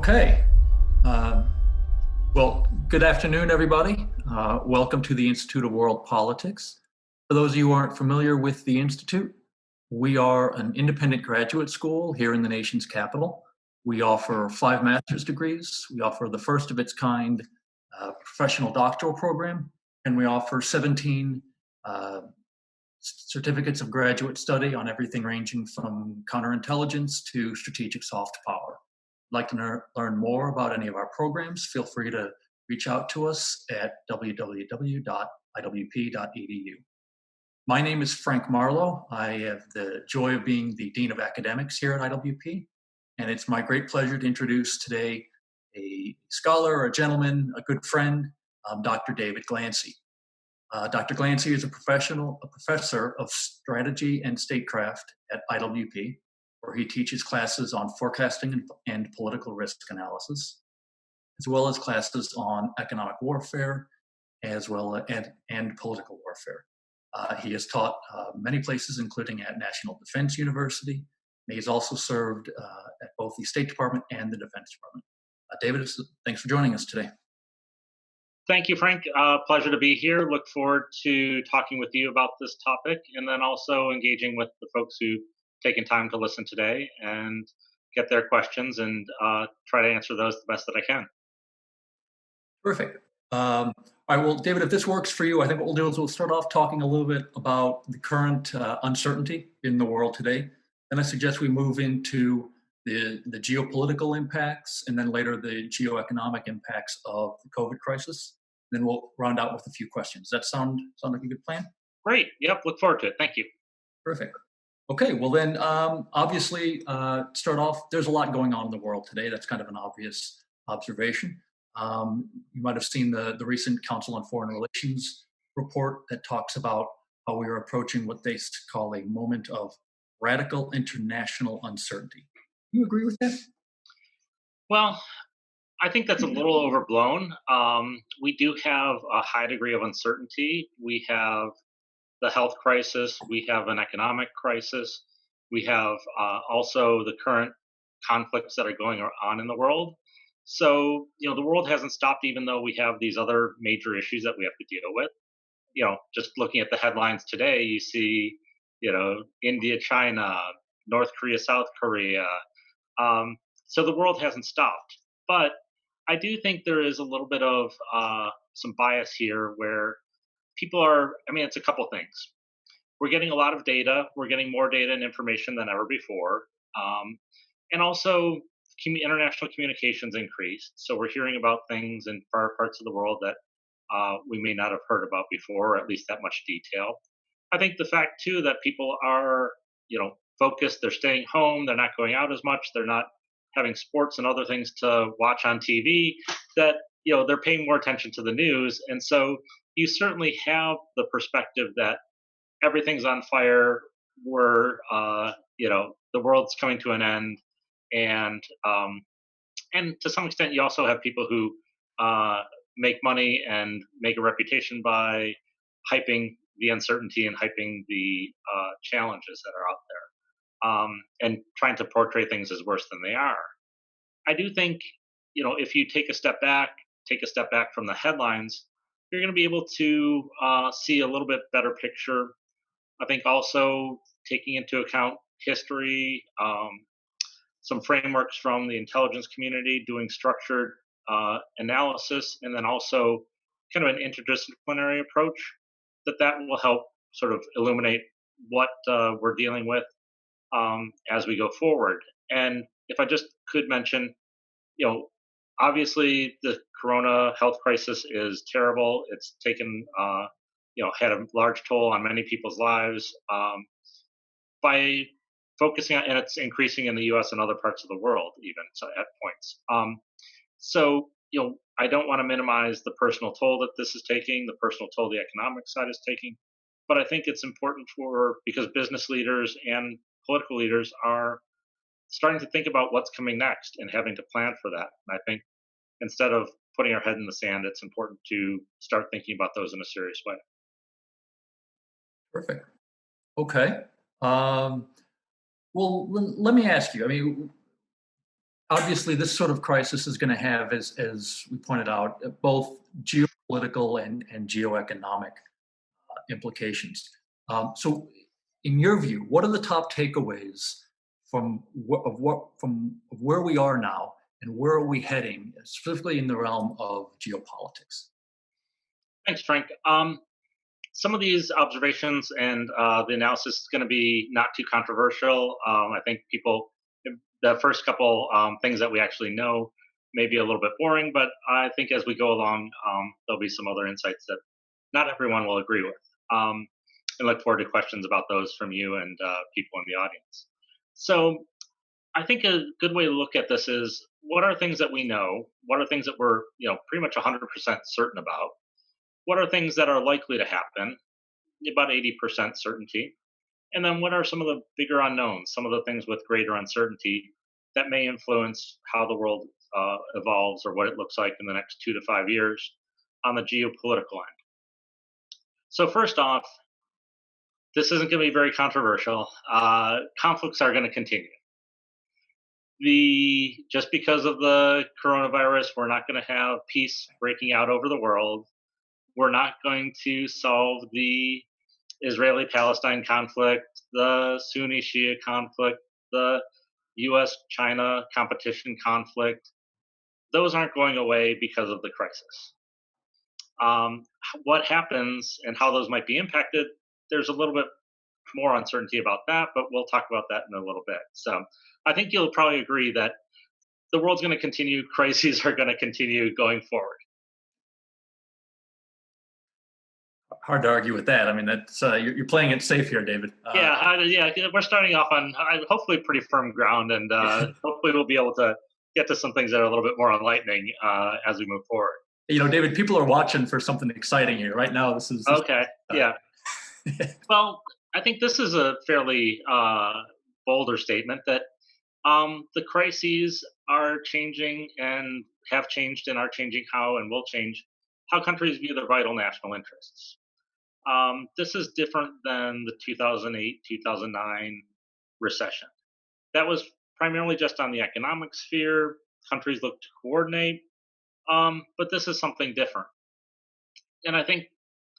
Okay. Uh, well, good afternoon, everybody. Welcome to the Institute of World Politics. For those of you who aren't familiar with the Institute, we are an independent graduate school here in the nation's capital. We offer 5 master's degrees. We offer the first of its kind professional doctoral program, and we offer 17 certificates of graduate study on everything ranging from counterintelligence to strategic soft power. Like to learn more about any of our programs, feel free to reach out to us at www.iwp.edu. My name is Frank Marlowe. I have the joy of being the Dean of Academics here at IWP, and it's my great pleasure to introduce today a scholar, a gentleman, a good friend, Dr. David Glancy. Dr. Glancy is a professor of strategy and statecraft at IWP, where he teaches classes on forecasting and political risk analysis, as well as classes on economic warfare, as well and political warfare. He has taught many places, including at National Defense University. And he's also served at both the State Department and the Defense Department. David, thanks for joining us today. Thank you, Frank. Pleasure to be here. Look forward to talking with you about this topic, and then also engaging with the folks who taken time to listen today and get their questions and try to answer those the best that I can. Perfect. All right, well, David, if this works for you, I think what we'll do is we'll start off talking a little bit about the current uncertainty in the world today. Then I suggest we move into the geopolitical impacts and then later the geoeconomic impacts of the COVID crisis. Then we'll round out with a few questions. Does that sound like a good plan? Great. Yep. Look forward to it. Thank you. Perfect. Okay, well then, obviously, start off, there's a lot going on in the world today. That's kind of an obvious observation. You might have seen the recent Council on Foreign Relations report that talks about how we are approaching what they call a moment of radical international uncertainty. Do you agree with that? Well, I think that's a little overblown. We do have a high degree of uncertainty. We have the health crisis, we have an economic crisis, we have also the current conflicts that are going on in the world. So, the world hasn't stopped even though we have these other major issues that we have to deal with. Just looking at the headlines today, you see, India, China, North Korea, South Korea. So the world hasn't stopped. But I do think there is a little bit of some bias here where people it's a couple things. We're getting a lot of data. We're getting more data and information than ever before. And also, international communications increased. So we're hearing about things in far parts of the world that we may not have heard about before, or at least that much detail. I think the fact, too, that people are, focused. They're staying home. They're not going out as much. They're not having sports and other things to watch on TV, that, they're paying more attention to the news. And so you certainly have the perspective that everything's on fire. We're, the world's coming to an end. And to some extent, you also have people who make money and make a reputation by hyping the uncertainty and hyping the challenges that are out there, and trying to portray things as worse than they are. I do think, if you take a step back from the headlines, you're going to be able to see a little bit better picture. I think also taking into account history, some frameworks from the intelligence community, doing structured analysis, and then also kind of an interdisciplinary approach, that will help sort of illuminate what we're dealing with as we go forward. And if I just could mention, obviously the corona health crisis is terrible. It's taken, had a large toll on many people's lives by focusing on, and it's increasing in the U.S. and other parts of the world, even so at points. So, I don't want to minimize the personal toll that this is taking, the personal toll the economic side is taking, but I think it's important because business leaders and political leaders are starting to think about what's coming next and having to plan for that. And I think instead of putting our head in the sand, it's important to start thinking about those in a serious way. Perfect. Okay. Well, let me ask you. obviously this sort of crisis is going to have, as we pointed out, both geopolitical and geoeconomic implications. So, in your view, what are the top takeaways from where we are now and where are we heading, specifically in the realm of geopolitics? Thanks, Frank. Some of these observations and the analysis is going to be not too controversial. I think the first couple things that we actually know may be a little bit boring, but I think as we go along, there'll be some other insights that not everyone will agree with. I look forward to questions about those from you and people in the audience. So I think a good way to look at this is what are things that we know? What are things that we're pretty much 100% certain about? What are things that are likely to happen? About 80% certainty. And then what are some of the bigger unknowns, some of the things with greater uncertainty that may influence how the world evolves or what it looks like in the next 2 to 5 years on the geopolitical end? So, first off, this isn't going to be very controversial. Conflicts are going to continue. Just because of the coronavirus, we're not going to have peace breaking out over the world. We're not going to solve the Israeli Palestine conflict, the Sunni Shia conflict, the US China competition conflict. Those aren't going away because of the crisis. What happens and how those might be impacted, there's a little bit more uncertainty about that, but we'll talk about that in a little bit. So I think you'll probably agree that the world's going to continue, crises are going to continue going forward. Hard to argue with that. I mean, that's you're playing it safe here, David. Yeah, we're starting off on hopefully pretty firm ground, and hopefully we'll be able to get to some things that are a little bit more enlightening as we move forward. David, people are watching for something exciting here right now. This is okay. Yeah. Well, I think this is a fairly bolder statement that the crises are changing and have changed and are changing how and will change how countries view their vital national interests. This is different than the 2008 2009 recession. That was primarily just on the economic sphere. Countries looked to coordinate, but this is something different. And I think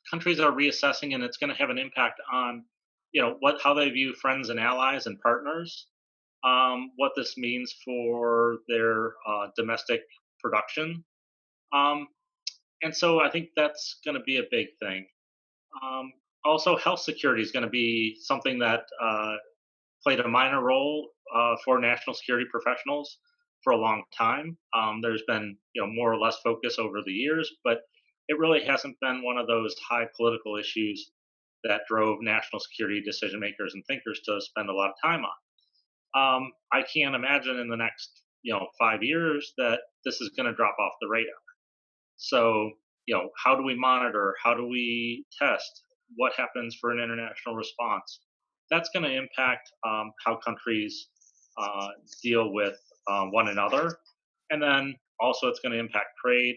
countries are reassessing, and it's going to have an impact on, how they view friends and allies and partners, what this means for their domestic production, and so I think that's going to be a big thing. Also, health security is going to be something that played a minor role for national security professionals for a long time. There's been, more or less focus over the years, but it really hasn't been one of those high political issues that drove national security decision makers and thinkers to spend a lot of time on. I can't imagine in the next, 5 years that this is going to drop off the radar. So, how do we monitor? How do we test? What happens for an international response? That's going to impact how countries deal with one another. And then also it's going to impact trade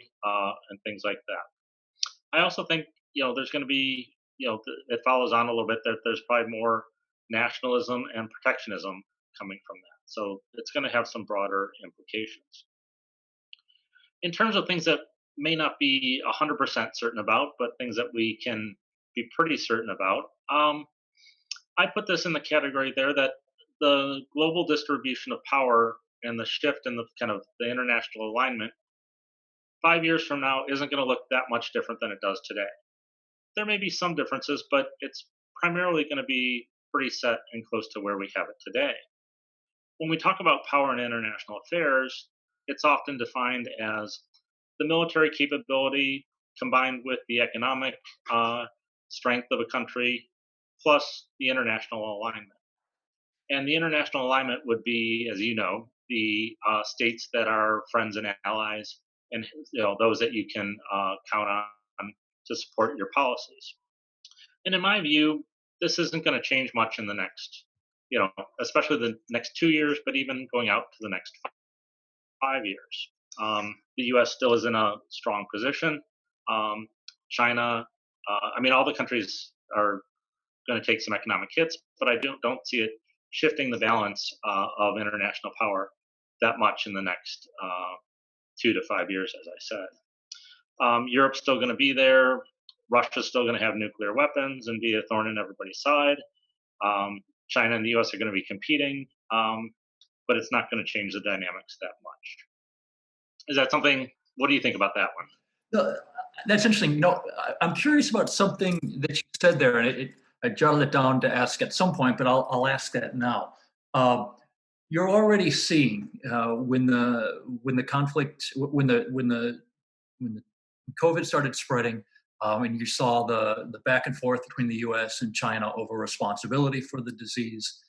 and things like that. I also think, there's going to be, it follows on a little bit that there's probably more nationalism and protectionism coming from that. So it's going to have some broader implications. In terms of things that may not be 100% certain about, but things that we can be pretty certain about. I put this in the category there that the global distribution of power and the shift in the kind of the international alignment 5 years from now isn't going to look that much different than it does today. There may be some differences, but it's primarily going to be pretty set and close to where we have it today. When we talk about power in international affairs, it's often defined as the military capability combined with the economic strength of a country plus the international alignment. And the international alignment would be, as you know, the states that are friends and allies and those that you can count on to support your policies. And in my view, this isn't going to change much in the next, especially the next 2 years, but even going out to the next 5 years. The U.S. still is in a strong position. China, all the countries are going to take some economic hits, but I don't see it shifting the balance of international power that much in the next 2 to 5 years, as I said. Europe's still going to be there. Russia's still going to have nuclear weapons and be a thorn in everybody's side. China and the U.S. are going to be competing, but it's not going to change the dynamics that much. Is that something? What do you think about that one? No, that's interesting. No, I'm curious about something that you said there, and I jotted it down to ask at some point, but I'll ask that now. You're already seeing when the conflict, when COVID started spreading, and you saw the back and forth between the U.S. and China over responsibility for the disease,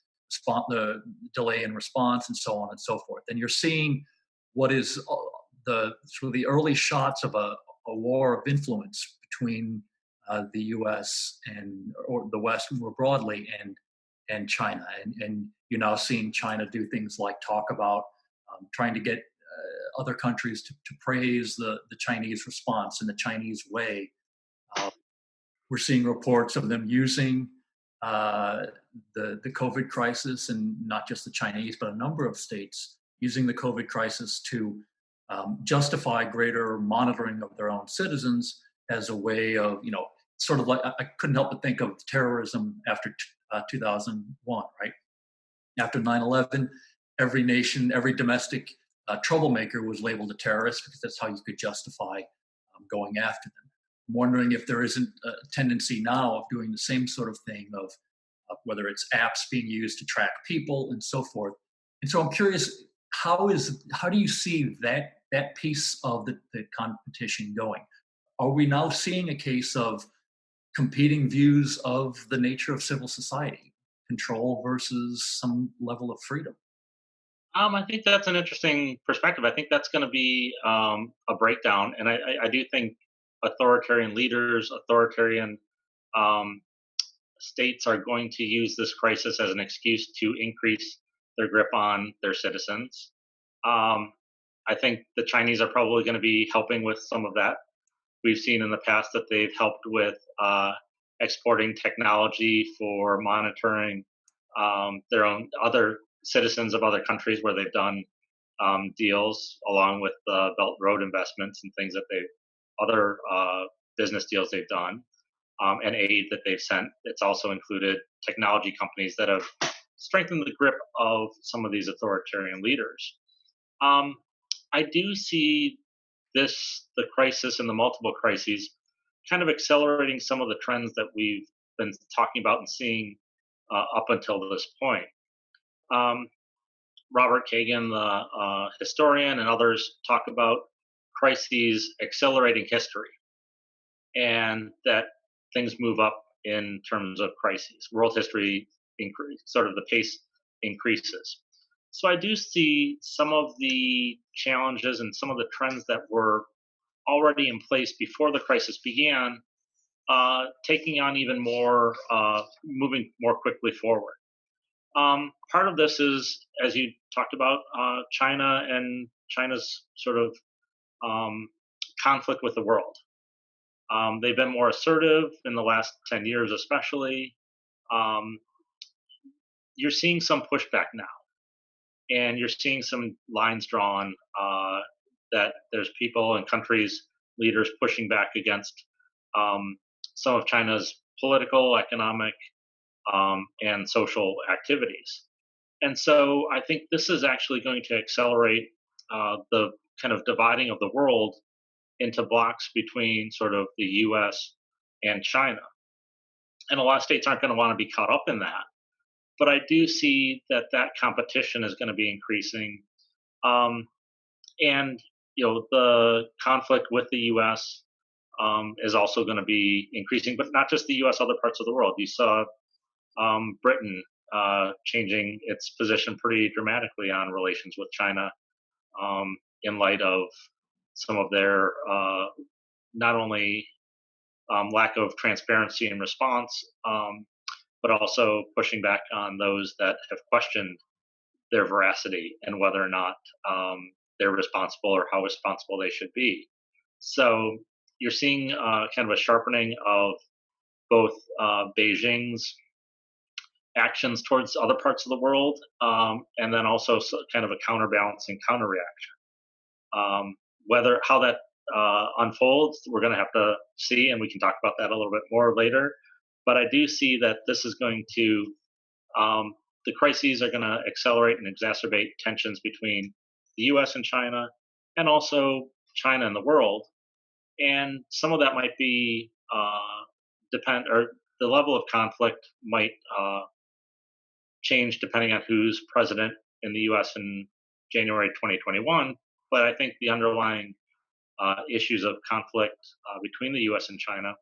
the delay in response, and so on and so forth. And you're seeing what is the sort of the early shots of a war of influence between the U.S. or the West more broadly and China, and you're now seeing China do things like talk about trying to get other countries to praise the Chinese response and the Chinese way. We're seeing reports of them using the COVID crisis, and not just the Chinese, but a number of states using the COVID crisis to justify greater monitoring of their own citizens as a way of, sort of like, I couldn't help but think of terrorism after 2001, right? After 9/11, every nation, every domestic troublemaker was labeled a terrorist because that's how you could justify going after them. I'm wondering if there isn't a tendency now of doing the same sort of thing of whether it's apps being used to track people and so forth. And so I'm curious, how do you see that piece of the competition going? Are we now seeing a case of competing views of the nature of civil society, control versus some level of freedom? I think that's an interesting perspective. I think that's going to be a breakdown, and I do think authoritarian leaders, authoritarian um, states are going to use this crisis as an excuse to increase their grip on their citizens. Um, I think the Chinese are probably going to be helping with some of that. We've seen in the past that they've helped with exporting technology for monitoring their own other citizens of other countries where they've done deals, along with Belt Road investments and things that other business deals they've done, and aid that they've sent. It's also included technology companies that have strengthened the grip of some of these authoritarian leaders. Um, I do see the crisis and the multiple crises kind of accelerating some of the trends that we've been talking about and seeing up until this point. Um, Robert Kagan, the historian, and others talk about crises accelerating history, and that things move up in terms of crises. World history sort of the pace increases. So I do see some of the challenges and some of the trends that were already in place before the crisis began, taking on even more, moving more quickly forward. Part of this is, as you talked about, China and China's sort of um, conflict with the world. They've been more assertive in the last 10 years, especially. Um, you're seeing some pushback now, and you're seeing some lines drawn that there's people and countries, leaders pushing back against um, some of China's political, economic, and social activities. And so I think this is actually going to accelerate the kind of dividing of the world into blocks between sort of the US and China. And a lot of states aren't going to want to be caught up in that. But I do see that competition is going to be increasing. Um, and, the conflict with the US is also going to be increasing, but not just the US, other parts of the world. You saw Britain changing its position pretty dramatically on relations with China in light of some of their not only lack of transparency and response, but also pushing back on those that have questioned their veracity and whether or not they're responsible or how responsible they should be. So you're seeing kind of a sharpening of both Beijing's actions towards other parts of the world, and then also kind of a counterbalancing counter-reaction. Whether how that unfolds, we're going to have to see, and we can talk about that a little bit more later. But I do see that this is going to the crises are going to accelerate and exacerbate tensions between the U.S. and China, and also China and the world. And some of that might be depend, or the level of conflict might change depending on who's president in the U.S. in January 2021. But I think the underlying issues of conflict between the U.S. and China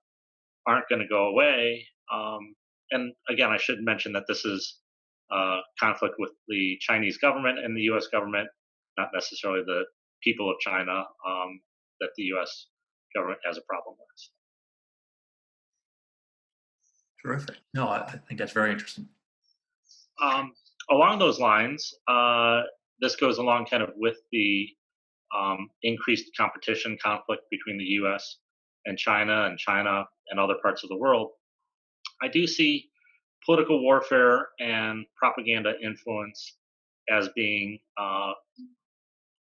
aren't going to go away. And again, I should mention that this is conflict with the Chinese government and the U.S. government, not necessarily the people of China that the U.S. government has a problem with. Terrific. No, I think that's very interesting. Along those lines, this goes along kind of with the increased competition conflict between the U.S. and China and other parts of the world. I do see political warfare and propaganda influence as being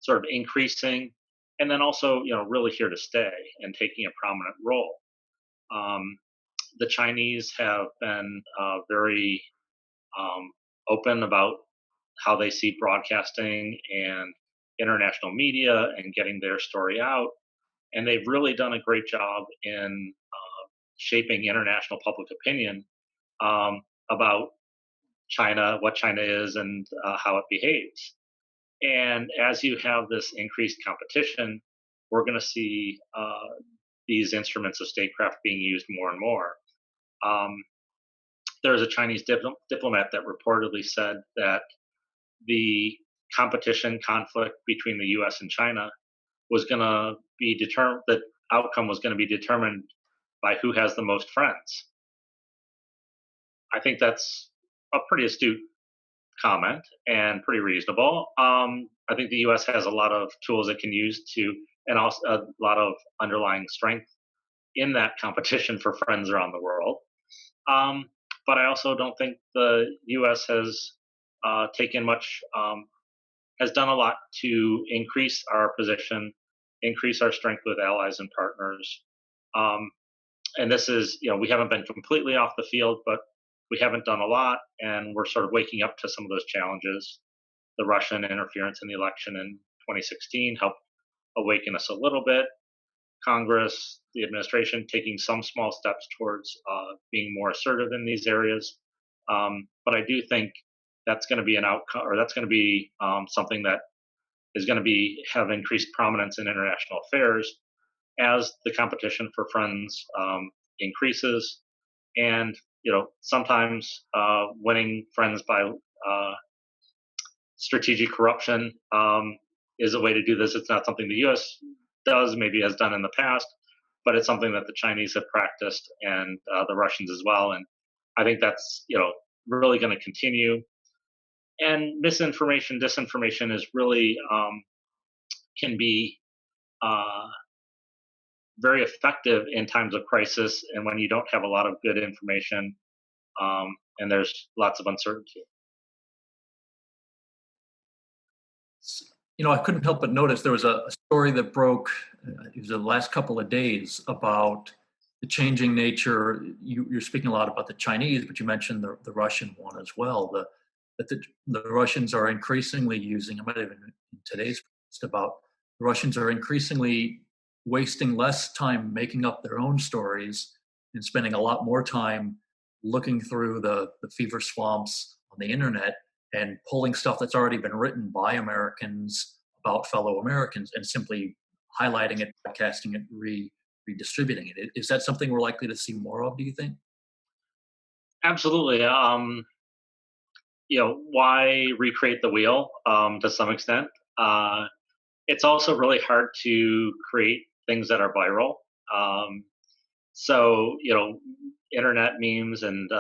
sort of increasing, and then also really here to stay and taking a prominent role. The Chinese have been very open about how they see broadcasting and international media and getting their story out. And they've really done a great job in shaping international public opinion about China, what China is, and how it behaves. And as you have this increased competition, we're going to see these instruments of statecraft being used more and more. There's a Chinese diplomat that reportedly said that the conflict between the U.S. and China was going to be determined. The outcome was going to be determined by who has the most friends. I think that's a pretty astute comment and pretty reasonable. I think the U.S. has a lot of tools it can use to, and also a lot of underlying strength in that competition for friends around the world. But I also don't think the U.S. has taken much, has done a lot to increase our position, increase our strength with allies and partners. And this is, we haven't been completely off the field, but we haven't done a lot, and we're sort of waking up to some of those challenges. The Russian interference in the election in 2016 helped awaken us a little bit. Congress, the administration, taking some small steps towards being more assertive in these areas. But I do think that's going to be an outcome, or that's going to be something that is going to have increased prominence in international affairs as the competition for friends increases. And sometimes winning friends by strategic corruption is a way to do this. It's not something the U.S. does, maybe has done in the past, but it's something that the Chinese have practiced, and the Russians as well. And I think that's really going to continue. And misinformation, disinformation is really can be very effective in times of crisis, and when you don't have a lot of good information, and there's lots of uncertainty. I couldn't help but notice there was a story that broke, it was the last couple of days, about the changing nature. You're speaking a lot about the Chinese, but you mentioned the Russian one as well. That the Russians are increasingly using, I might have been in today's post about the Russians are increasingly wasting less time making up their own stories and spending a lot more time looking through the fever swamps on the internet and pulling stuff that's already been written by Americans about fellow Americans and simply highlighting it, broadcasting it, redistributing it. Is that something we're likely to see more of, do you think? Absolutely. Why recreate the wheel to some extent? It's also really hard to create things that are viral. So, internet memes and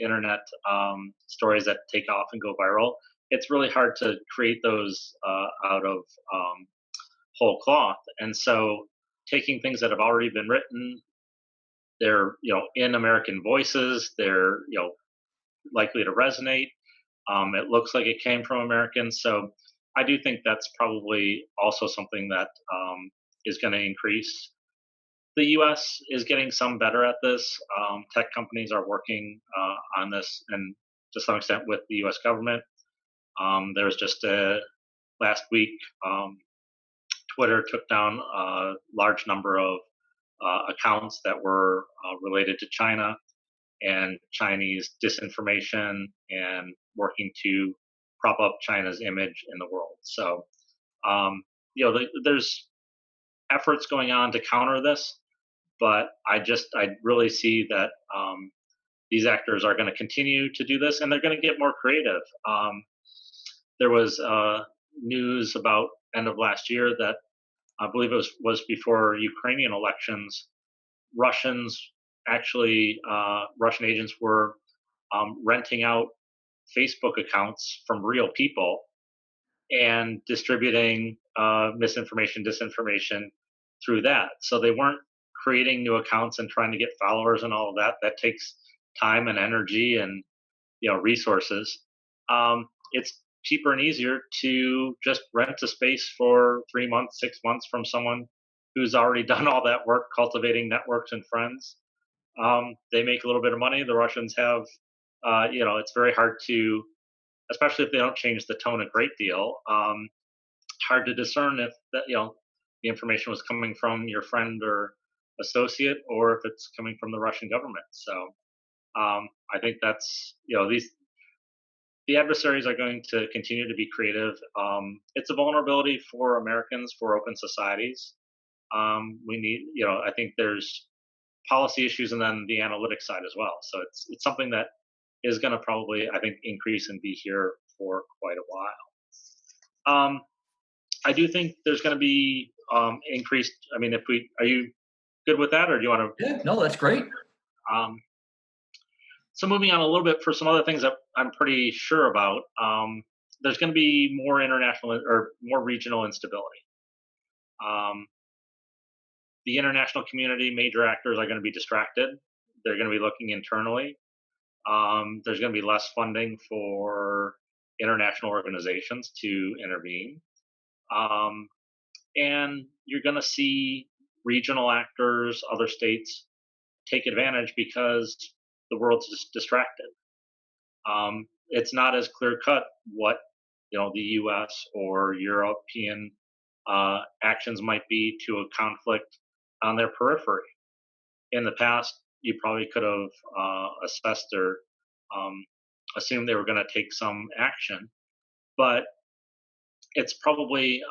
internet stories that take off and go viral, it's really hard to create those out of whole cloth. And so taking things that have already been written, they're, in American voices, they're, likely to resonate. It looks like it came from Americans, so I do think that's probably also something that is going to increase. The U.S. is getting some better at this. Tech companies are working on this, and to some extent with the U.S. government. There was just last week, Twitter took down a large number of accounts that were related to China and Chinese disinformation and working to prop up China's image in the world. So, there's efforts going on to counter this, but I really see that these actors are going to continue to do this, and they're going to get more creative. There was news about end of last year that I believe it was before Ukrainian elections. Russians Russian agents were renting out Facebook accounts from real people and distributing misinformation, disinformation through that. So they weren't creating new accounts and trying to get followers and all of that. That takes time and energy and resources. It's cheaper and easier to just rent a space for 3 months, 6 months from someone who's already done all that work cultivating networks and friends. They make a little bit of money. The Russians have, it's very hard to, especially if they don't change the tone a great deal. Hard to discern if that, the information was coming from your friend or associate, or if it's coming from the Russian government. So I think that's, the adversaries are going to continue to be creative. It's a vulnerability for Americans, for open societies. We need, I think there's policy issues and then the analytics side as well. So it's something that is going to probably, I think, increase and be here for quite a while. I do think there's going to be increased. I mean, are you good with that, or do you want to? Yeah, no, that's great. So moving on a little bit for some other things that I'm pretty sure about. There's going to be more international or more regional instability. The international community, major actors are going to be distracted. They're going to be looking internally. There's going to be less funding for international organizations to intervene. And you're going to see regional actors, other states take advantage because the world's just distracted. It's not as clear cut what the U.S. or European actions might be to a conflict on their periphery. In the past, you probably could have assessed or assumed they were going to take some action, but it's probably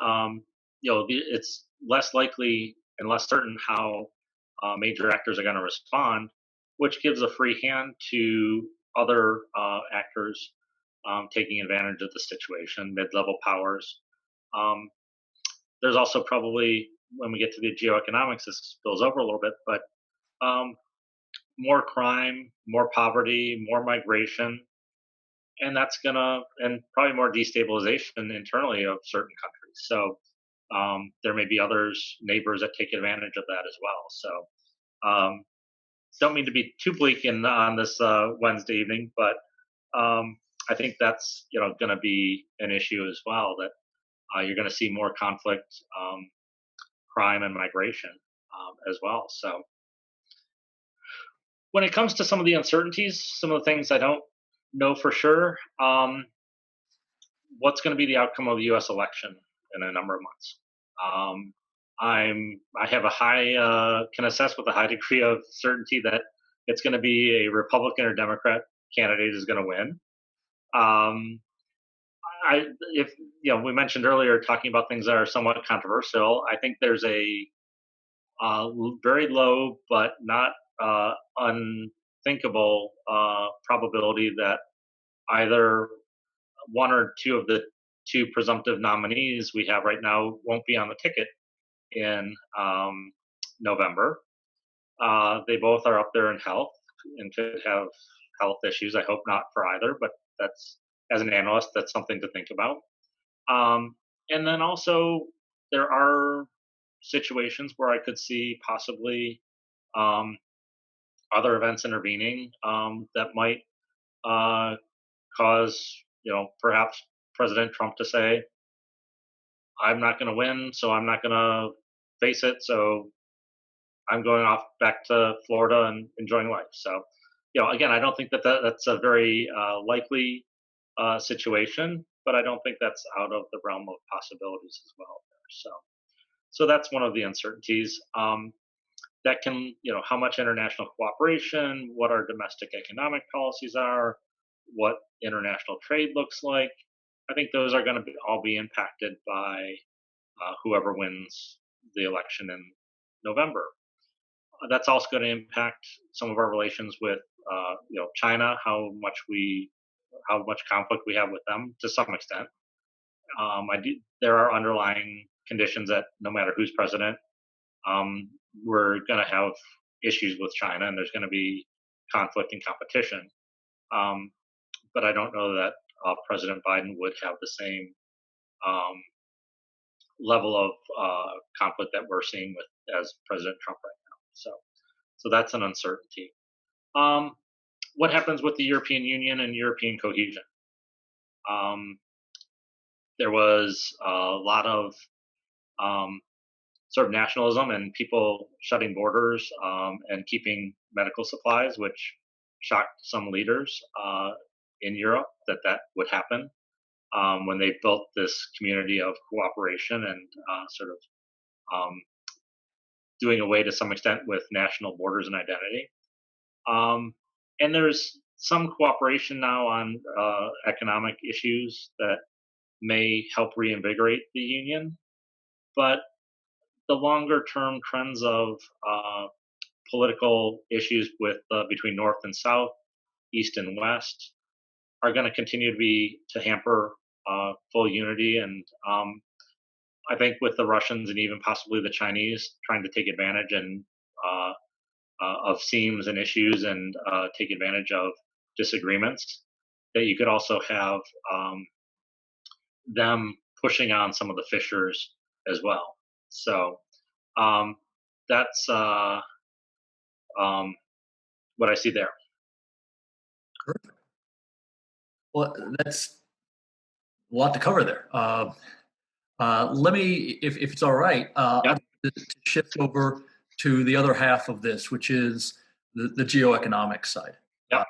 it's less likely and less certain how major actors are going to respond, which gives a free hand to other actors taking advantage of the situation, mid-level powers. There's also probably, when we get to the geoeconomics, this spills over a little bit, but more crime, more poverty, more migration, and and probably more destabilization internally of certain countries. So there may be neighbors that take advantage of that as well. So don't mean to be too bleak on this Wednesday evening, but I think that's going to be an issue as well. That you're going to see more conflict, crime, and migration as well. So when it comes to some of the uncertainties, some of the things I don't know for sure, what's going to be the outcome of the U.S. election in a number of months? I have can assess with a high degree of certainty that it's going to be a Republican or Democrat candidate is going to win. If we mentioned earlier talking about things that are somewhat controversial, I think there's a very low but not unthinkable probability that either one or two of the two presumptive nominees we have right now won't be on the ticket in November. They both are up there in health and could have health issues. I hope not for either, but as an analyst, that's something to think about. And then also there are situations where I could see possibly other events intervening that might uh, cause perhaps President Trump to say, "I'm not going to win, so I'm not going to face it. So I'm going off back to Florida and enjoying life." So, again, I don't think that's a very likely situation, but I don't think that's out of the realm of possibilities as well. There. So that's one of the uncertainties. That can, how much international cooperation, what our domestic economic policies are, what international trade looks like. I think those are going to all be impacted by whoever wins the election in November. That's also going to impact some of our relations with, China, how much conflict we have with them to some extent. There are underlying conditions that no matter who's president, um, we're going to have issues with China, and there's going to be conflict and competition. Um, but I don't know that President Biden would have the same um, level of conflict that we're seeing with as President Trump right now. So that's an uncertainty. Um, what happens with the European Union and European cohesion? Um, there was a lot of um, sort of nationalism and people shutting borders and keeping medical supplies, which shocked some leaders in Europe that would happen when they built this community of cooperation and sort of um, doing away to some extent with national borders and identity. Um, and there's some cooperation now on economic issues that may help reinvigorate the union, but the longer term trends of political issues with between North and South, East and West, are going to continue to hamper full unity. And I think with the Russians and even possibly the Chinese trying to take advantage uh, of seams and issues and take advantage of disagreements, that you could also have them pushing on some of the fissures as well. So um, that's what I see there. Well, that's a lot to cover there. Let me, if it's all right, Yeah. I'd like to shift over to the other half of this, which is the geoeconomic side. Yeah.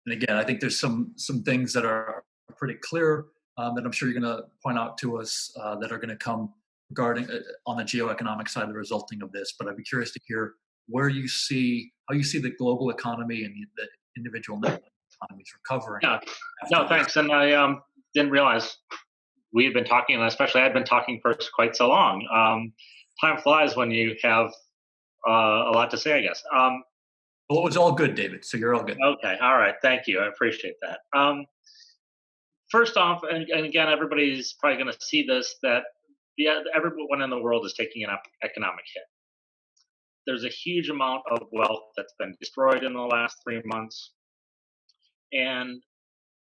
And again, I think there's some things that are pretty clear that I'm sure you're going to point out to us that are going to come regarding on the geoeconomic side, the resulting of this. But I'd be curious to hear how you see the global economy and the individual economies recovering. Yeah. No, thanks. And I didn't realize we had been talking, and especially I'd been talking for quite so long. Time flies when you have a lot to say, I guess. Well, it was all good, David. So you're all good. Okay. All right. Thank you. I appreciate that. First off, and again, everybody's probably going to see this, that everyone in the world is taking an economic hit. There's a huge amount of wealth that's been destroyed in the last 3 months, and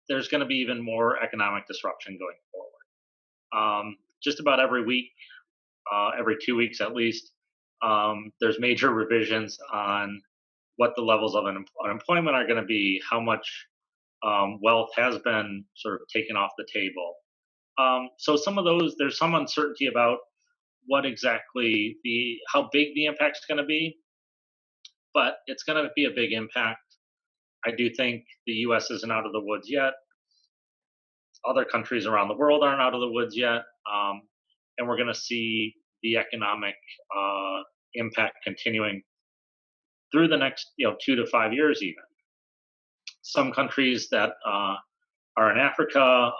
there's going to be even more economic disruption going forward. Just about every week, every 2 weeks at least, there's major revisions on what the levels of unemployment are going to be, how much wealth has been sort of taken off the table. So some of those, there's some uncertainty about what exactly how big the impact's going to be, but it's going to be a big impact. I do think the U.S. isn't out of the woods yet. Other countries around the world aren't out of the woods yet, and we're going to see the economic impact continuing through the next 2 to 5 years even. Some countries that are in Africa,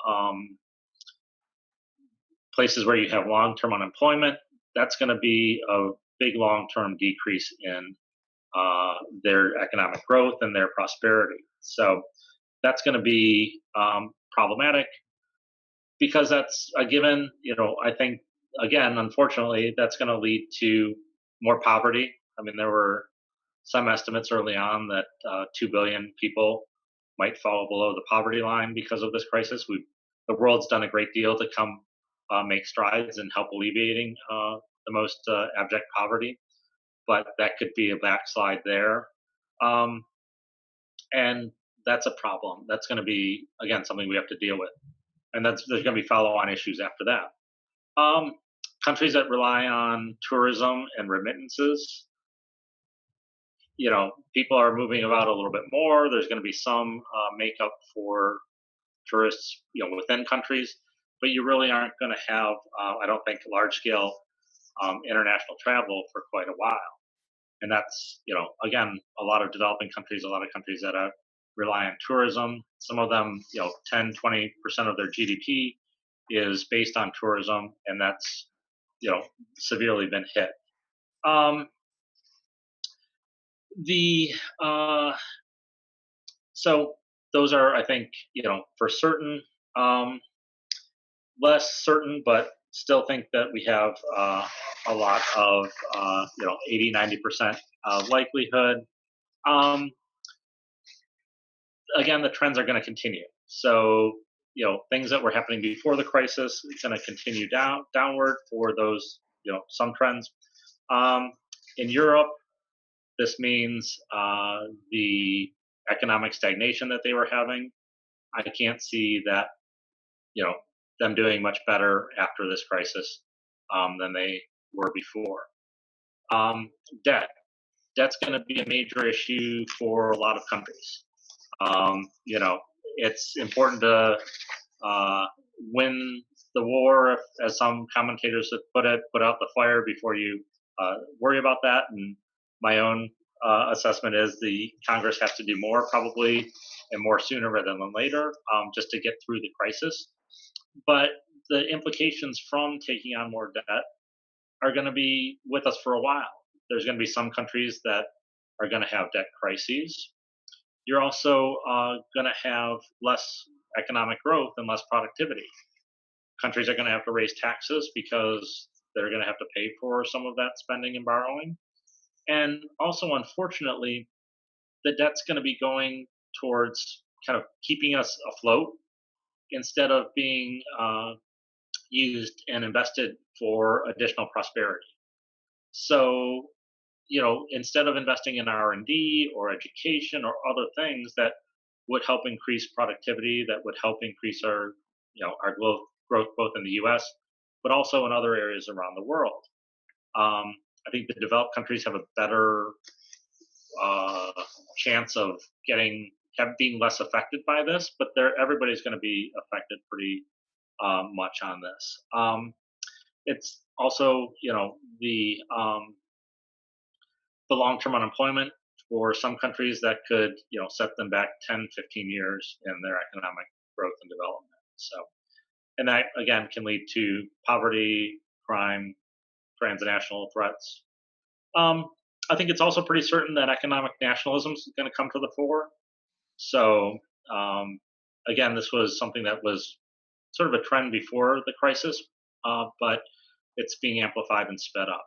places where you have long-term unemployment, that's going to be a big long-term decrease in their economic growth and their prosperity. So that's going to be problematic because that's a given. I think, again, unfortunately, that's going to lead to more poverty. I mean, there were some estimates early on that 2 billion people might fall below the poverty line because of this crisis. The world's done a great deal to come make strides and help alleviating the most abject poverty, but that could be a backslide there. And that's a problem. That's going to be, again, something we have to deal with. And there's going to be follow on issues after that. Um, Countries that rely on tourism and remittances, people are moving about a little bit more. There's going to be some makeup for tourists, within countries, but you really aren't going to have, I don't think, large scale international travel for quite a while. And that's, again, a lot of developing countries, a lot of countries that rely on tourism. Some of them, 10, 20% of their GDP is based on tourism, and that's, severely been hit. Um, the So those are, I think, for certain. Less certain, but still think that we have a lot of 80, 90% likelihood. Um, Again, the trends are going to continue. So things that were happening before the crisis is going to continue downward for those some trends. In Europe, this means the economic stagnation that they were having. I can't see that them doing much better after this crisis than they were before. Um, Debt. Debt's going to be a major issue for a lot of countries. It's important to win the war, as some commentators have put it, put out the fire before you worry about that. And my own assessment is the Congress has to do more, probably, and more sooner rather than later, just to get through the crisis. But the implications from taking on more debt are going to be with us for a while. There's going to be some countries that are going to have debt crises. You're also going to have less economic growth and less productivity. Countries are going to have to raise taxes because they're going to have to pay for some of that spending and borrowing. And also, unfortunately, the debt's going to be going towards kind of keeping us afloat instead of being used and invested for additional prosperity. So, instead of investing in R&D or education or other things that would help increase productivity, that would help increase our growth both in the U.S. but also in other areas around the world. I think the developed countries have a better chance of being less affected by this, but everybody's going to be affected pretty much on this. It's also, the long-term unemployment for some countries that could, set them back 10, 15 years in their economic growth and development. So, and that again can lead to poverty, crime, transnational threats. I think it's also pretty certain that economic nationalism is going to come to the fore. So, again, this was something that was sort of a trend before the crisis, but it's being amplified and sped up.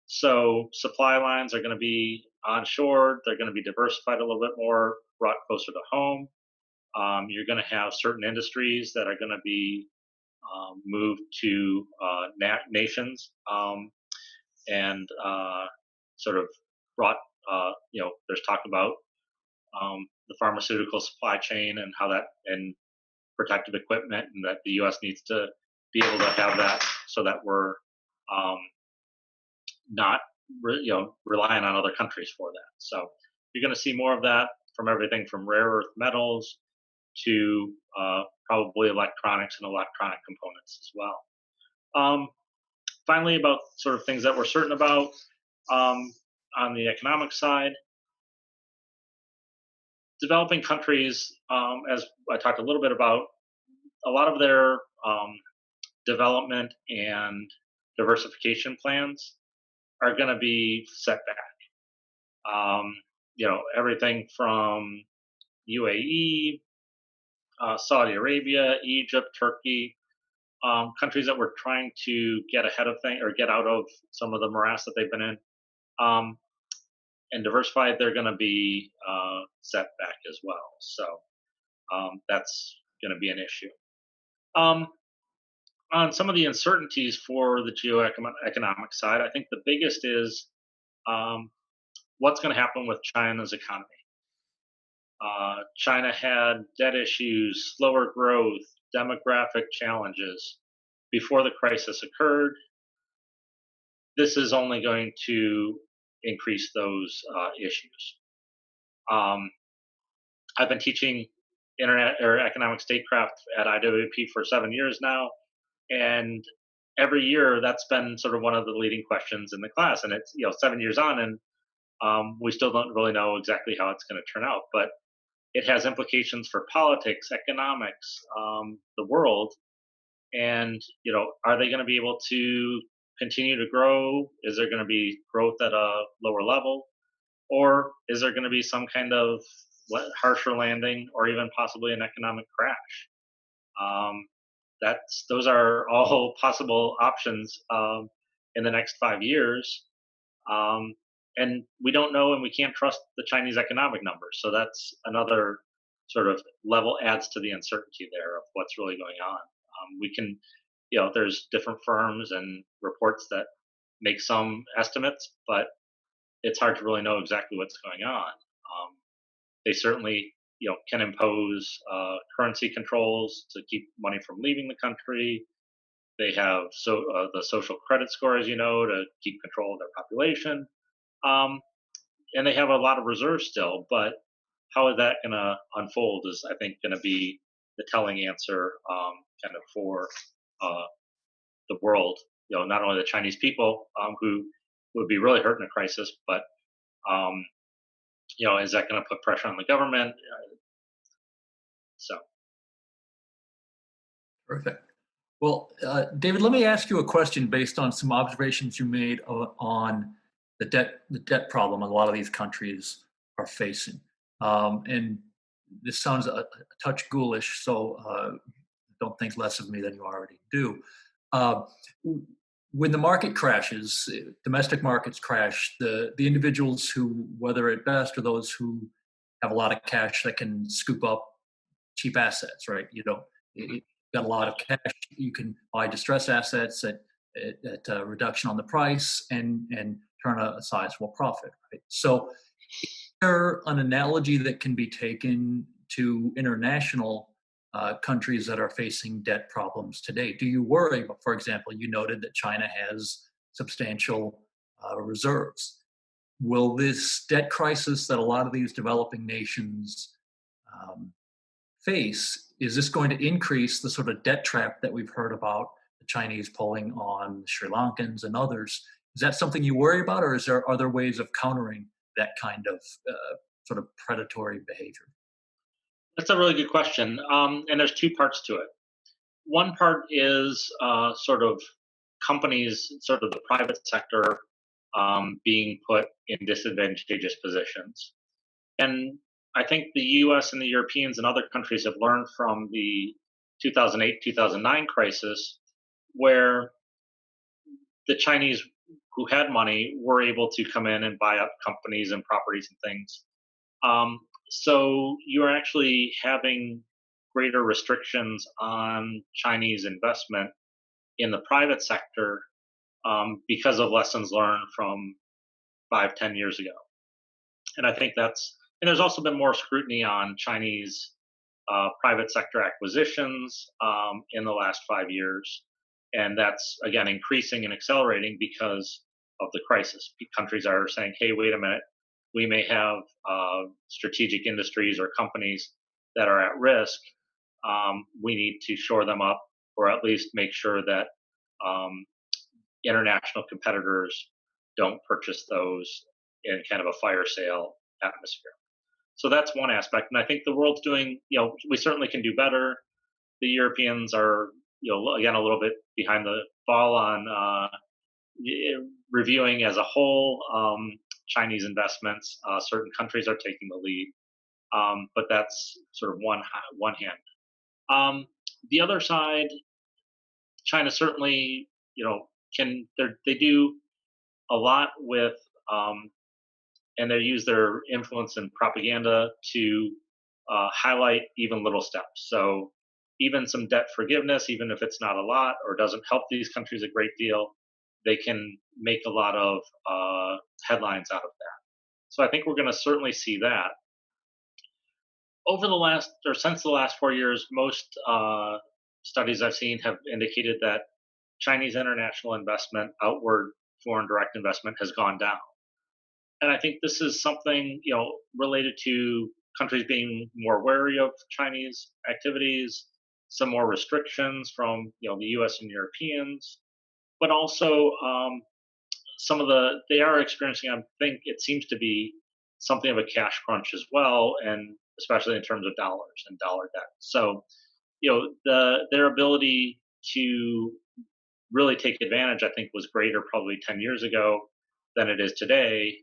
So supply lines are going to be onshore. They're going to be diversified a little bit more, brought closer to home. You're going to have certain industries that are going to be moved to nations and sort of brought, there's talk about the pharmaceutical supply chain and how that, and protective equipment, and that the U.S. needs to be able to have that so that we're not relying on other countries for that. So you're going to see more of that from everything from rare earth metals to probably electronics and electronic components as well. Finally, about sort of things that we're certain about on the economic side, developing countries, as I talked a little bit about, a lot of their development and diversification plans are going to be set back. Everything from UAE, Saudi Arabia, Egypt, Turkey, countries that were trying to get ahead of things or get out of some of the morass that they've been in and diversified, they're going to be set back as well. So that's going to be an issue. On some of the uncertainties for the geoeconomic side, I think the biggest is what's going to happen with China's economy. China had debt issues, slower growth, demographic challenges before the crisis occurred. This is only going to increase those issues. Um, I've been teaching internet or economic statecraft at IWP for 7 years now, and every year that's been sort of one of the leading questions in the class. And it's 7 years on, and we still don't really know exactly how it's going to turn out. But it has implications for politics, economics, the world, and are they going to be able to continue to grow? Is there going to be growth at a lower level, or is there going to be some kind of harsher landing, or even possibly an economic crash? Um, those are all possible options in the next 5 years, um, and we don't know, and we can't trust the Chinese economic numbers. So that's another sort of level adds to the uncertainty there of what's really going on. We can, there's different firms and reports that make some estimates, but it's hard to really know exactly what's going on. They certainly, can impose currency controls to keep money from leaving the country. They have the social credit score, as you know, to keep control of their population. Um, and they have a lot of reserves still, but how is that going to unfold is, I think, going to be the telling answer, kind of for uh, the world. Not only the Chinese people who would be really hurt in a crisis, but um, is that going to put pressure on the government? So Perfect. Well, David, let me ask you a question based on some observations you made on the debt problem a lot of these countries are facing. And this sounds a touch ghoulish, so don't think less of me than you already do. Uh, when the market crashes, domestic markets crash, the individuals who weather it best are those who have a lot of cash that can scoop up cheap assets, right? mhm. You got a lot of cash, you can buy distressed assets at a reduction on the price and turn a sizable profit, right? So, is there an analogy that can be taken to international countries that are facing debt problems today? Do you worry, for example, you noted that China has substantial reserves. Will this debt crisis that a lot of these developing nations um, face, is this going to increase the sort of debt trap that we've heard about the Chinese pulling on the Sri Lankans and others? Is that something you worry about, or is there other ways of countering that kind of sort of predatory behavior? That's a really good question, and there's two parts to it. One part is sort of companies, sort of the private sector, being put in disadvantageous positions. And I think the US and the Europeans and other countries have learned from the 2008 2009 crisis, where the Chinese who had money were able to come in and buy up companies and properties and things. So you're actually having greater restrictions on Chinese investment in the private sector because of lessons learned from 5, 10 years ago. And I think and there's also been more scrutiny on Chinese private sector acquisitions in the last 5 years. And that's, again, increasing and accelerating because of the crisis. Countries are saying, hey, wait a minute, we may have strategic industries or companies that are at risk. We need to shore them up, or at least make sure that um, international competitors don't purchase those in kind of a fire sale atmosphere. So that's one aspect, and I think the world's doing. We certainly can do better. The Europeans are, again, a little bit behind the ball on reviewing as a whole Chinese investments. Certain countries are taking the lead, but that's sort of one hand. The other side, China certainly, can they do a lot with, and they use their influence and propaganda to highlight even little steps. So even some debt forgiveness, even if it's not a lot or doesn't help these countries a great deal, they can make a lot of headlines out of that. So I think we're going to certainly see that. Over the last or since the last 4 years, most studies I've seen have indicated that Chinese international investment, outward foreign direct investment, has gone down. And I think this is something, related to countries being more wary of Chinese activities, some more restrictions from the U.S. and Europeans, but also some of they are experiencing. I think it seems to be something of a cash crunch as well, and especially in terms of dollars and dollar debt. So their ability to really take advantage, I think, was greater probably 10 years ago than it is today.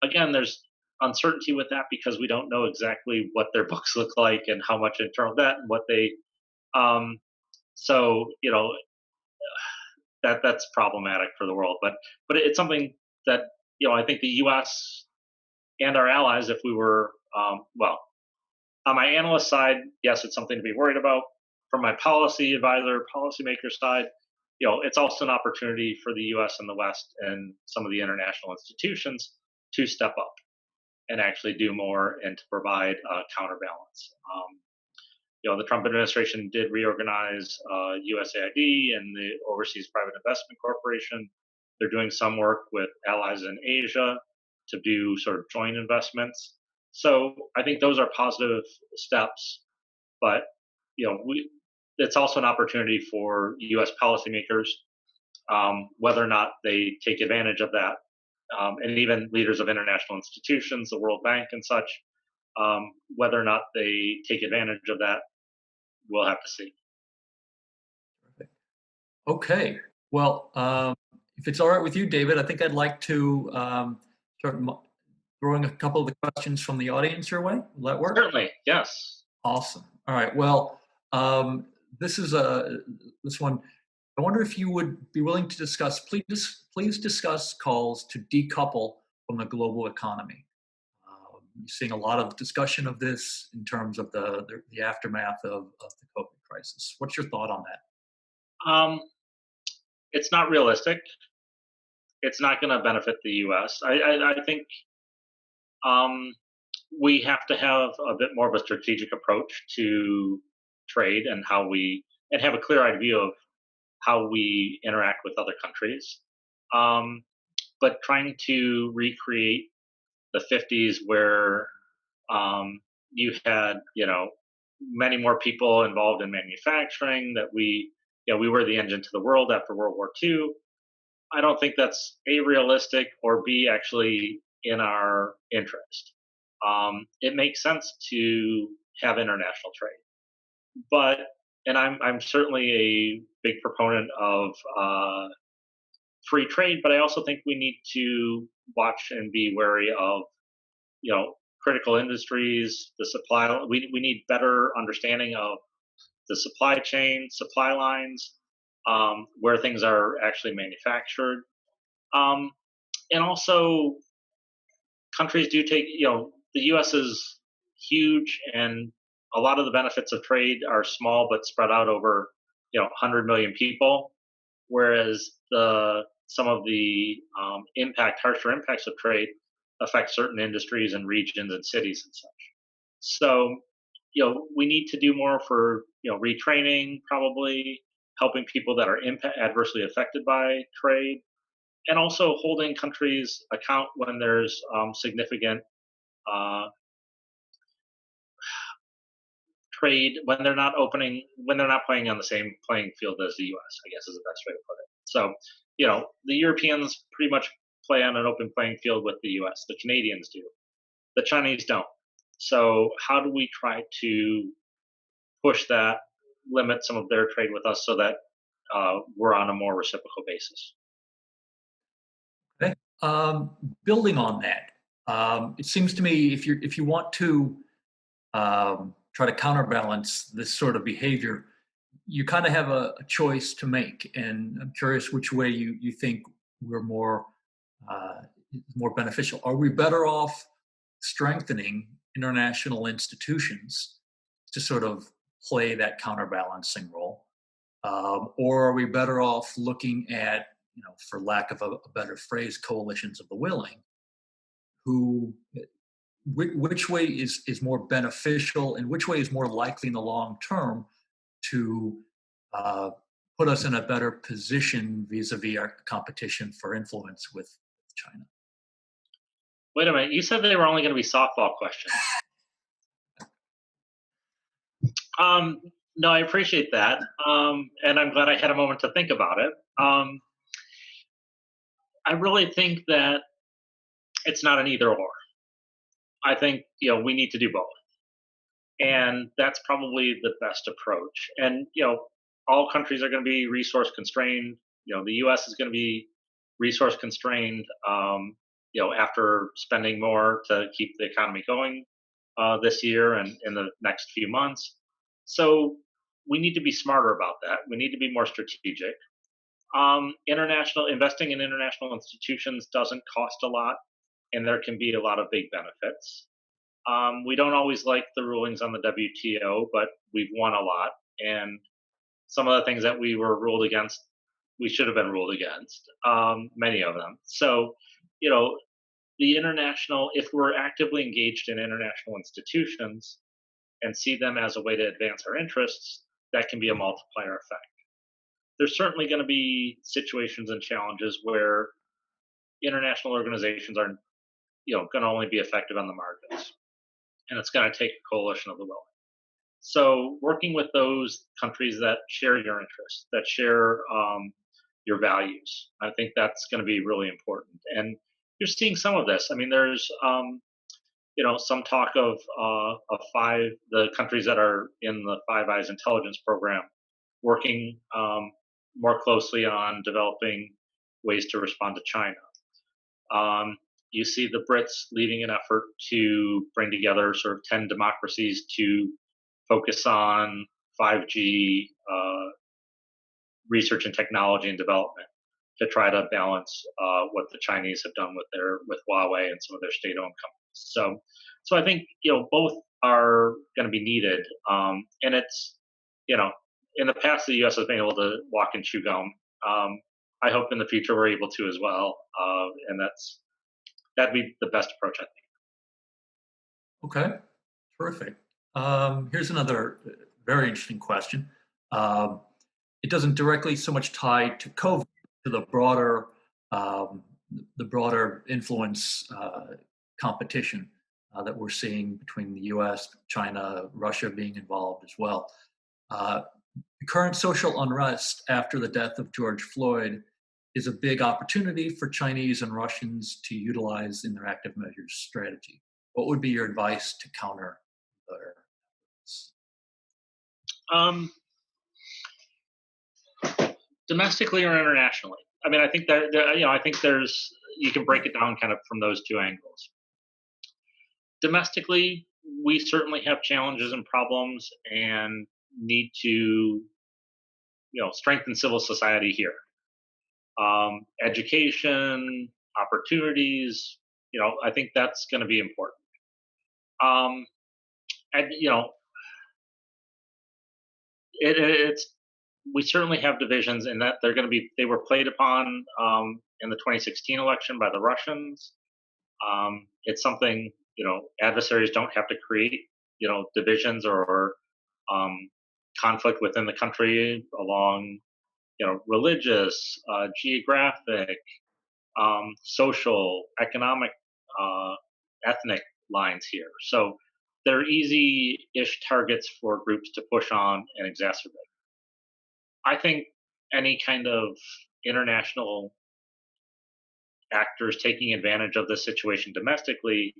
Again, there's uncertainty with that because we don't know exactly what their books look like and how much internal debt and what they. Um, so that's problematic for the world, but it's something that I think the U.S. and our allies, if we were on my analyst side, yes, it's something to be worried about. From my policy advisor, policymaker side, it's also an opportunity for the U.S. and the West and some of the international institutions to step up and actually do more and to provide a counterbalance. The Trump administration did reorganize USAID and the Overseas Private Investment Corporation. They're doing some work with allies in Asia to do sort of joint investments. So I think those are positive steps, but it's also an opportunity for U.S. policymakers, whether or not they take advantage of that, and even leaders of international institutions, the World Bank and such, whether or not they take advantage of that, we'll have to see. Okay. Well, if it's all right with you, David, I think I'd like to start throwing a couple of the questions from the audience your way. Will that work? Certainly, yes. Awesome. All right. Well, this one. I wonder if you would be willing to discuss. Please discuss calls to decouple from the global economy. You're seeing a lot of discussion of this in terms of the aftermath of the COVID crisis. What's your thought on that? It's not realistic. It's not going to benefit the U.S. I think we have to have a bit more of a strategic approach to trade and have a clear-eyed view of how we interact with other countries. But trying to recreate the 50s where you had many more people involved in manufacturing, that we were the engine to the world after World War II. I don't think that's A, realistic, or B, actually in our interest. It makes sense to have international trade, and I'm certainly a big proponent of free trade, but I also think we need to watch and be wary of critical industries, the supply. We need better understanding of the supply chain, supply lines, where things are actually manufactured, and also countries do take. The U.S. is huge, and a lot of the benefits of trade are small but spread out over 100 million people, whereas some of the harsher impacts of trade affect certain industries and regions and cities and such. So we need to do more for retraining, probably helping people that are adversely affected by trade, and also holding countries account when there's significant trade, when they're not playing on the same playing field as the U.S. I guess is the best way to put it. So the Europeans pretty much play on an open playing field with the U.S. The Canadians do. The Chinese don't. So how do we try to push that, limit some of their trade with us so that we're on a more reciprocal basis? Okay. Building on that, it seems to me if you want to try to counterbalance this sort of behavior, you kind of have a choice to make, and I'm curious which way you think we're more beneficial. Are we better off strengthening international institutions to sort of play that counterbalancing role, or are we better off looking at, for lack of a better phrase, coalitions of the willing, who which way is more beneficial, and which way is more likely in the long term to uh, put us in a better position vis-a-vis our competition for influence with China. Wait a minute. You said they were only going to be softball questions. No, I appreciate that, and I'm glad I had a moment to think about it. I really think that it's not an either or. I think we need to do both, and that's probably the best approach. And all countries are going to be resource constrained. The U.S. is going to be resource constrained. After spending more to keep the economy going this year and in the next few months. So we need to be smarter about that. We need to be more strategic. International investing in international institutions doesn't cost a lot, and there can be a lot of big benefits. We don't always like the rulings on the WTO, but we've won a lot, and some of the things that we were ruled against, we should have been ruled against, many of them. So, the international, if we're actively engaged in international institutions and see them as a way to advance our interests, that can be a multiplier effect. There's certainly going to be situations and challenges where international organizations are, going to only be effective on the margins, and it's going to take a coalition of the willing. So, working with those countries that share your interests, that share your values, I think that's going to be really important. And you're seeing some of this. I mean, there's some talk of the countries that are in the Five Eyes intelligence program working more closely on developing ways to respond to China. You see the Brits leading an effort to bring together sort of 10 democracies to focus on 5G research and technology and development to try to balance what the Chinese have done with Huawei and some of their state-owned companies. So I think both are going to be needed, and it's in the past the U.S. has been able to walk and chew gum. I hope in the future we're able to as well, and that'd be the best approach, I think. Okay, terrific. Here's another very interesting question. It doesn't directly so much tie to COVID, to the broader influence competition that we're seeing between the U.S., China, Russia being involved as well. The current social unrest after the death of George Floyd is a big opportunity for Chinese and Russians to utilize in their active measures strategy. What would be your advice to counter their efforts? Domestically or internationally? I mean, I think you can break it down kind of from those two angles. Domestically, we certainly have challenges and problems and need to strengthen civil society here. Education, opportunities, I think that's going to be important. And we certainly have divisions in that they were played upon in the 2016 election by the Russians. It's something adversaries don't have to create divisions or conflict within the country along religious, geographic, social, economic, ethnic lines here. So they're easy-ish targets for groups to push on and exacerbate. I think any kind of international actors taking advantage of this situation domestically,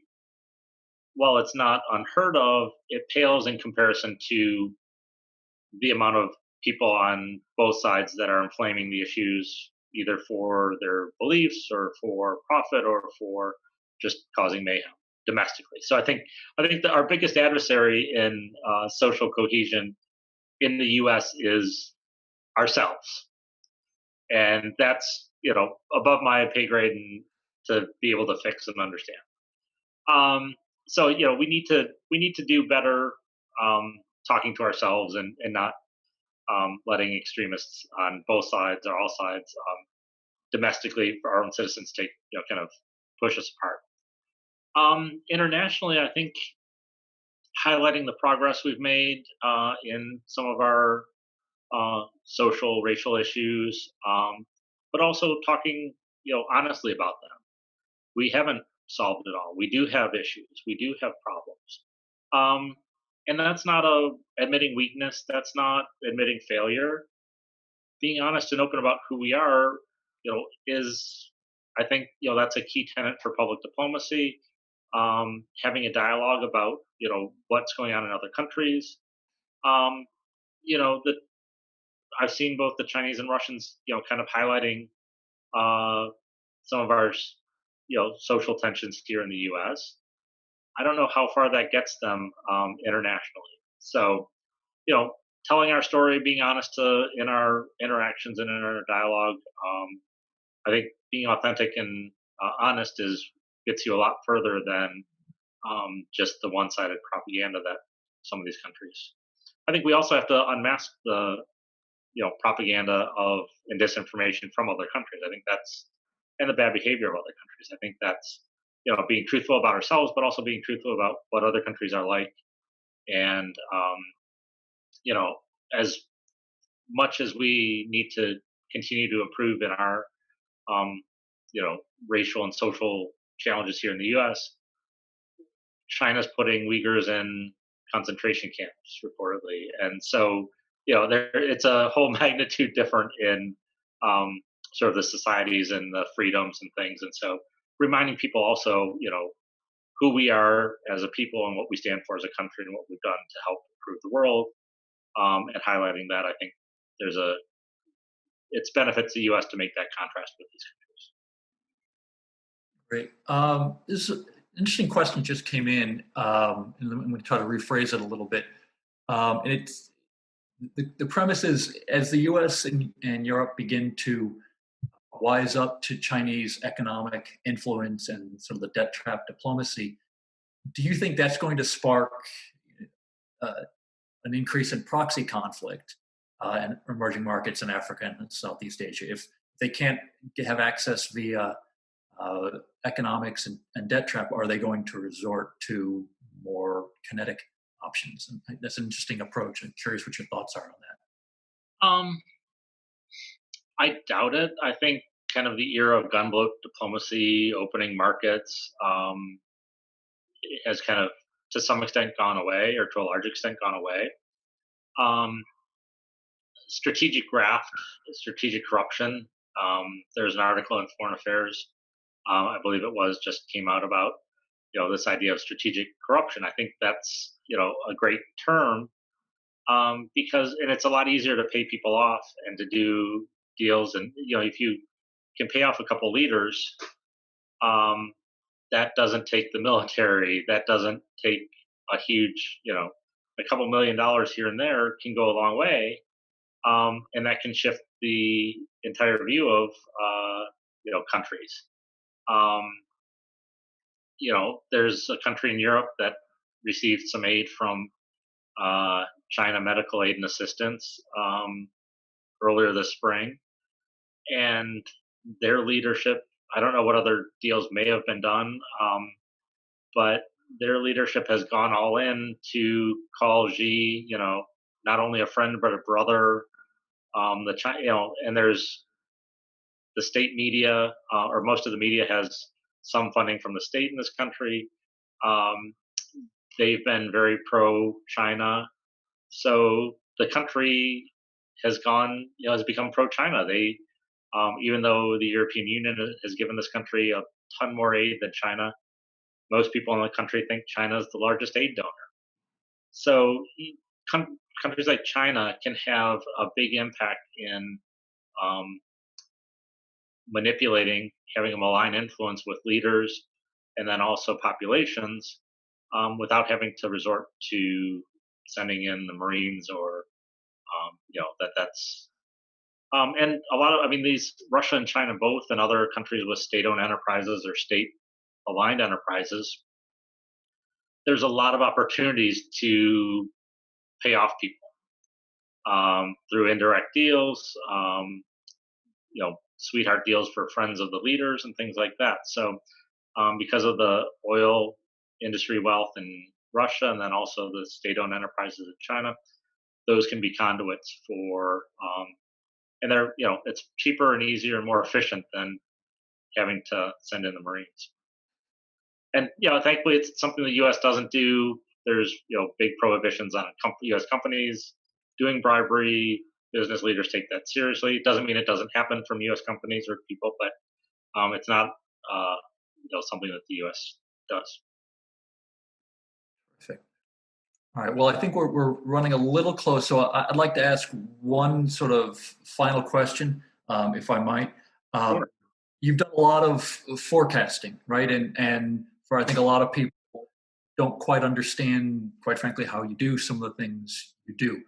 while it's not unheard of, it pales in comparison to the amount of people on both sides that are inflaming the issues, either for their beliefs or for profit or for just causing mayhem domestically. So I think that our biggest adversary in social cohesion in the U.S. is ourselves, and that's above my pay grade and to be able to fix and understand. So we need to do better talking to ourselves and not letting extremists on both sides or all sides domestically for our own citizens take kind of push us apart. Internationally, I think highlighting the progress we've made in some of our social, racial issues, but also talking, honestly about them. We haven't solved it all. We do have issues. We do have problems, and that's not admitting weakness. That's not admitting failure. Being honest and open about who we are, is, I think, that's a key tenet for public diplomacy. Having a dialogue about what's going on in other countries. Um, that I've seen both the Chinese and Russians, kind of highlighting some of our social tensions here in the U.S. I don't know how far that gets them internationally. So telling our story, being honest in our interactions and in our dialogue. I think being authentic and honest gets you a lot further than just the one-sided propaganda that some of these countries. I think we also have to unmask the propaganda of and disinformation from other countries. I think that's and the bad behavior of other countries. I think that's being truthful about ourselves, but also being truthful about what other countries are like, and you know as much as we need to continue to improve in our um, racial and social challenges here in the U.S. China's putting Uyghurs in concentration camps reportedly, and so it's a whole magnitude different in sort of the societies and the freedoms and things, and so reminding people also, who we are as a people and what we stand for as a country and what we've done to help improve the world, and highlighting that. I think there's a it's benefits the U.S. to make that contrast with these countries. Great. This is an interesting question just came in, and I'm going to try to rephrase it a little bit. And it's the premise is as the U.S. and Europe begin to wise up to Chinese economic influence and some of the debt trap diplomacy, do you think that's going to spark uh, an increase in proxy conflict in emerging markets in Africa and Southeast Asia if they can't have access via uh, economics and debt trap? Are they going to resort to more kinetic options? And that's an interesting approach. I'm curious what your thoughts are on that. Um, I doubt it. I think kind of the era of gunboat diplomacy, opening markets, has kind of to some extent gone away, or to a large extent gone away. Um, Strategic graft, strategic corruption. There's an article in Foreign Affairs, I believe it was, just came out about this idea of strategic corruption. I think that's a great term, because and it's a lot easier to pay people off and to do deals, and if you can pay off a couple leaders, um, that doesn't take the military, that doesn't take a huge a couple $1,000,000 here and there can go a long way, and that can shift the entire view of countries. Um, there's a country in Europe that received some aid from China medical aid and assistance earlier this spring, and their leadership. I don't know what other deals may have been done, but their leadership has gone all in to call Xi, not only a friend but a brother. The China, and there's the state media, or most of the media has some funding from the state in this country. Um, they've been very pro-China, so the country has gone, has become pro-China. They, even though the European Union has given this country a ton more aid than China, most people in the country think China is the largest aid donor. So countries like China can have a big impact in um, manipulating, having a malign influence with leaders and then also populations, without having to resort to sending in the Marines or that's and a lot of, I mean, these Russia and China both, and other countries with state-owned enterprises or state-aligned enterprises, there's a lot of opportunities to pay off people through indirect deals, sweetheart deals for friends of the leaders and things like that. So because of the oil industry wealth in Russia, and then also the state-owned enterprises in China. Those can be conduits for, and they're, it's cheaper and easier and more efficient than having to send in the Marines. And thankfully, it's something the U.S. doesn't do. There's big prohibitions on U.S. companies doing bribery. Business leaders take that seriously. It doesn't mean it doesn't happen from U.S. companies or people, but it's not something that the U.S. does. Perfect. All right. Well, I think we're running a little close, so I'd like to ask one sort of final question, if I might. Sure. You've done a lot of forecasting, right? And for, I think, a lot of people don't quite understand, quite frankly, how you do some of the things you do.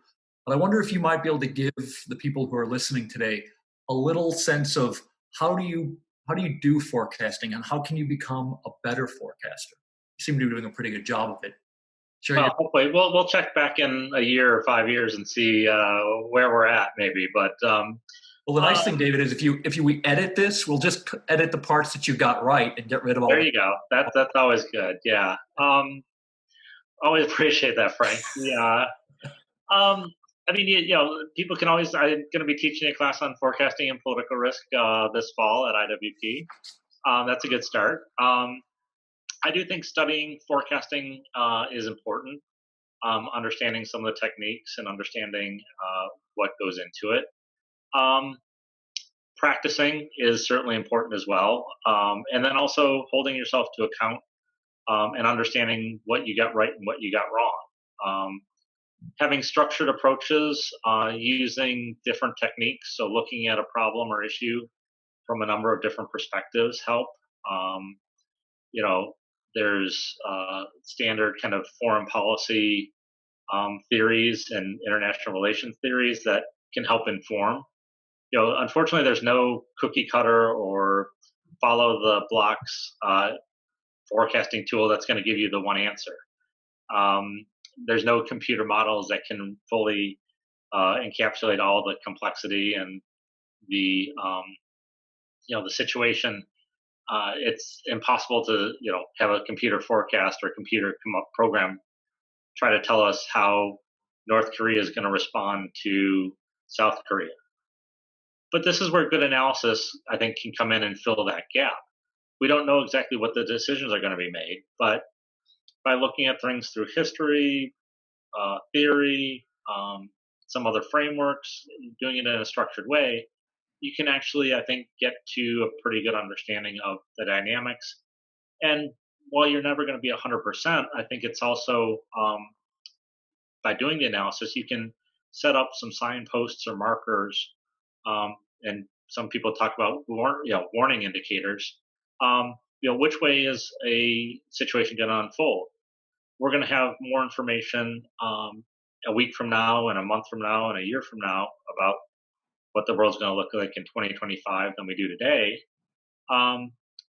But I wonder if you might be able to give the people who are listening today a little sense of how do you do forecasting, and how can you become a better forecaster? You seem to be doing a pretty good job of it. Sure. Well, hopefully, we'll check back in a year or 5 years and see where we're at, maybe. But well, the nice thing, David, is if we edit this, we'll just edit the parts that you got right and get rid of all. There you go. That's always good. Yeah. Always appreciate that, Frank. Yeah. I mean, people can always. I'm going to be teaching a class on forecasting and political risk this fall at IWP. That's a good start. I do think studying forecasting is important. Understanding some of the techniques and understanding what goes into it. Practicing is certainly important as well. And then also holding yourself to account and understanding what you got right and what you got wrong. Having structured approaches, using different techniques, so looking at a problem or issue from a number of different perspectives help. There's standard kind of foreign policy theories and international relations theories that can help inform. Unfortunately, there's no cookie cutter or follow the blocks forecasting tool that's going to give you the one answer. There's no computer models that can fully encapsulate all the complexity and the the situation. It's impossible to have a computer forecast or a computer program try to tell us how North Korea is going to respond to South Korea. But this is where good analysis, I think, can come in and fill that gap. We don't know exactly what the decisions are going to be made, but by looking at things through history, theory, some other frameworks, doing it in a structured way, you can actually, I think, get to a pretty good understanding of the dynamics. And while you're never going to be 100%, I think it's also, by doing the analysis, you can set up some signposts or markers, and some people talk about warning indicators. Which way is a situation going to unfold? We're going to have more information a week from now, and a month from now, and a year from now about what the world's going to look like in 2025 than we do today.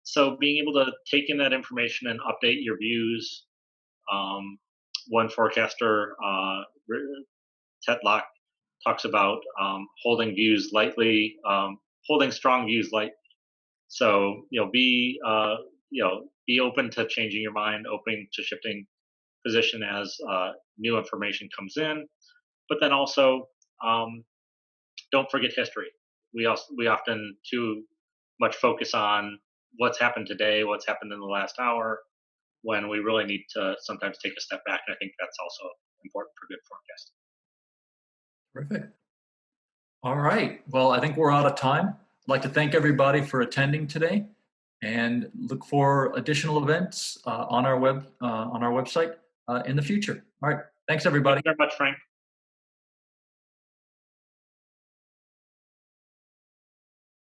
So being able to take in that information and update your views. One forecaster, Tetlock, talks about holding views lightly, holding strong views lightly. So be open to changing your mind, open to shifting position as new information comes in, but then also don't forget history. We often too much focus on what's happened today, what's happened in the last hour, when we really need to sometimes take a step back. And I think that's also important for good forecasting. Terrific. All right. Well, I think we're out of time. I'd like to thank everybody for attending today, and look for additional events on our website in the future. All right. Thanks, everybody. Thank you very much, Frank.